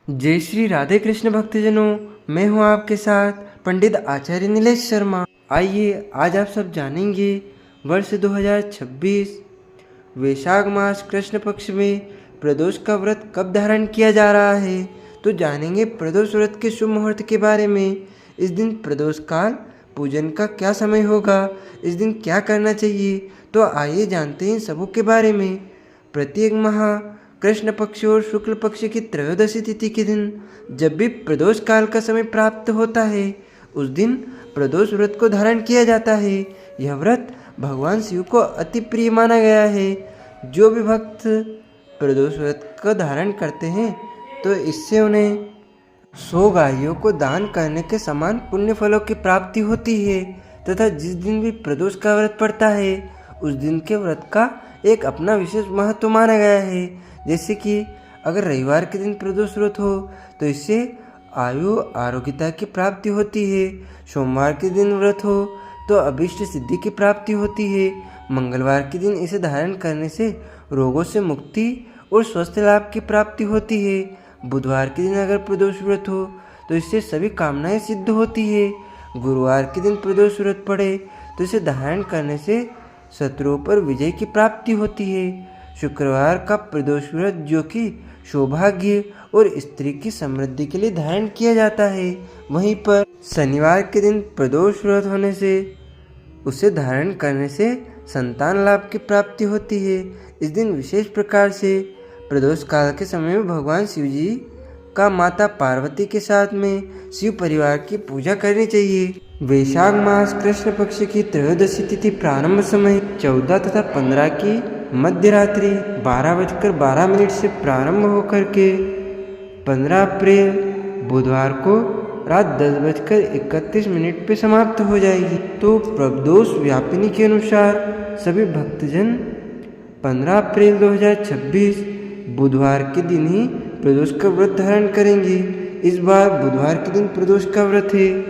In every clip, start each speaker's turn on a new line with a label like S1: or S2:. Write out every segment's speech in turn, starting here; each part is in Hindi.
S1: जय श्री राधे कृष्ण भक्तजनों, मैं हूं आपके साथ पंडित आचार्य नीलेश शर्मा। आइए आज आप सब जानेंगे वर्ष 2026 वैशाख मास कृष्ण पक्ष में प्रदोष का व्रत कब धारण किया जा रहा है। तो जानेंगे प्रदोष व्रत के शुभ मुहूर्त के बारे में। इस दिन प्रदोष काल पूजन का क्या समय होगा, इस दिन क्या करना चाहिए, तो आइए जानते हैं सबों के बारे में। प्रत्येक माह कृष्ण पक्ष और शुक्ल पक्ष की त्रयोदशी तिथि के दिन जब भी प्रदोष काल का समय प्राप्त होता है, उस दिन प्रदोष व्रत को धारण किया जाता है। यह व्रत भगवान शिव को अति प्रिय माना गया है। जो भी भक्त प्रदोष व्रत का धारण करते हैं तो इससे उन्हें 100 गायों को दान करने के समान पुण्य फलों की प्राप्ति होती है। तथा जिस दिन भी प्रदोष का व्रत पड़ता है उस दिन के व्रत का एक अपना विशेष महत्व माना गया है। जैसे कि अगर रविवार के दिन प्रदोष व्रत हो तो इससे आयु आरोग्यता की प्राप्ति होती है। सोमवार के दिन व्रत हो तो अभीष्ट सिद्धि की प्राप्ति होती है। मंगलवार के दिन इसे धारण करने से रोगों से मुक्ति और स्वस्थ लाभ की प्राप्ति होती है। बुधवार के दिन अगर प्रदोष व्रत हो तो इससे सभी कामनाएं सिद्ध होती है। गुरुवार के दिन प्रदोष व्रत पड़े तो इसे धारण करने से शत्रुओं पर विजय की प्राप्ति होती है। शुक्रवार का प्रदोष व्रत जो कि सौभाग्य और स्त्री की समृद्धि के लिए धारण किया जाता है। वहीं पर शनिवार के दिन प्रदोष व्रत होने से उसे धारण करने से संतान लाभ की प्राप्ति होती है। इस दिन विशेष प्रकार से प्रदोष काल के समय में भगवान शिव जी का माता पार्वती के साथ में शिव परिवार की पूजा करनी चाहिए। वैशाख मास कृष्ण पक्ष की त्रयोदशी तिथि प्रारंभ समय 14 तथा 15 की मध्य रात्रि 12:12 से प्रारंभ होकर के 15 अप्रैल बुधवार को रात 10:31 पे समाप्त हो जाएगी। तो प्रदोष व्यापिनी के अनुसार सभी भक्तजन 15 अप्रैल 2026 बुधवार के दिन ही प्रदोष का व्रत धारण करेंगे। इस बार बुधवार के दिन प्रदोष का व्रत है,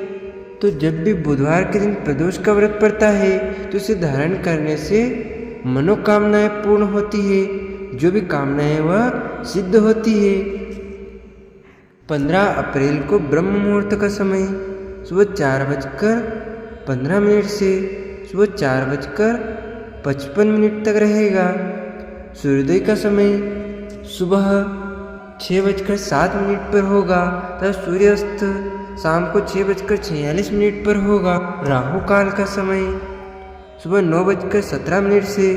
S1: तो जब भी बुधवार के दिन प्रदोष का व्रत पड़ता है तो इसे धारण करने से मनोकामनाएं पूर्ण होती है। जो भी कामनाएं वह सिद्ध होती है। 15 अप्रैल को ब्रह्म मुहूर्त का समय सुबह 4:15 से सुबह 4:55 तक रहेगा। सूर्योदय का समय सुबह 6:07 पर होगा तथा सूर्यास्त शाम को 6:46 पर होगा। राहु काल का समय सुबह 9:17 से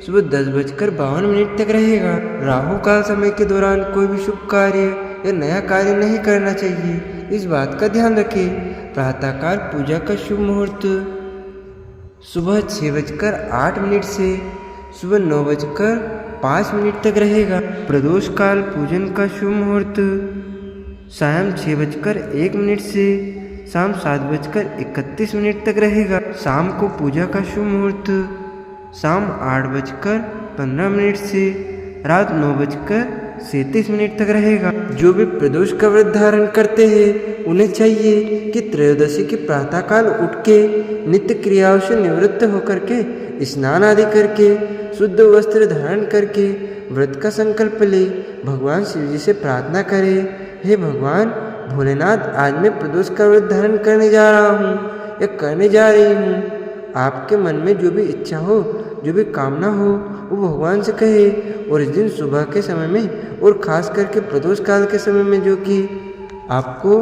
S1: सुबह 10:52 तक रहेगा। राहु काल समय के दौरान कोई भी शुभ कार्य या नया कार्य नहीं करना चाहिए, इस बात का ध्यान रखें। प्रातःकाल पूजा का शुभ मुहूर्त सुबह 6:08 से सुबह 9:05 तक रहेगा। प्रदोष काल पूजन का शुभ मुहूर्त शाम 6:01 से शाम 7:31 तक रहेगा। शाम को पूजा का शुभ मुहूर्त शाम 8:15 से रात 9:37 तक रहेगा। जो भी प्रदोष का व्रत धारण करते हैं उन्हें चाहिए कि त्रयोदशी के प्रातःकाल उठ के नित्य क्रियाओं से निवृत्त होकर के स्नान आदि करके शुद्ध वस्त्र धारण करके व्रत का संकल्प ले भगवान शिव जी से प्रार्थना करे, हे भगवान भोलेनाथ, आज मैं प्रदोष का व्रत धारण करने जा रहा हूँ या करने जा रही हूँ। आपके मन में जो भी इच्छा हो, जो भी कामना हो, वो भगवान से कहे। और इस दिन सुबह के समय में और खास करके प्रदोष काल के समय में जो कि आपको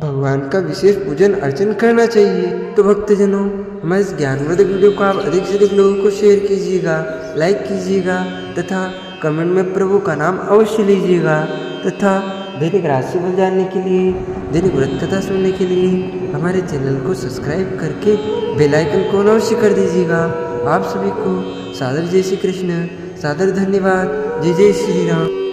S1: भगवान का विशेष पूजन अर्चन करना चाहिए। तो भक्तजनों, हमारे इस ज्ञानवर्धक वीडियो को आप अधिक से अधिक लोगों को शेयर कीजिएगा, लाइक कीजिएगा तथा कमेंट में प्रभु का नाम अवश्य लीजिएगा। तथा दैनिक राशिफल जानने के लिए, दैनिक व्रत कथा सुनने के लिए हमारे चैनल को सब्सक्राइब करके बेल आइकन को अवश्य कर दीजिएगा। आप सभी को सादर जय श्री कृष्ण, सादर धन्यवाद। जय जय श्री राम।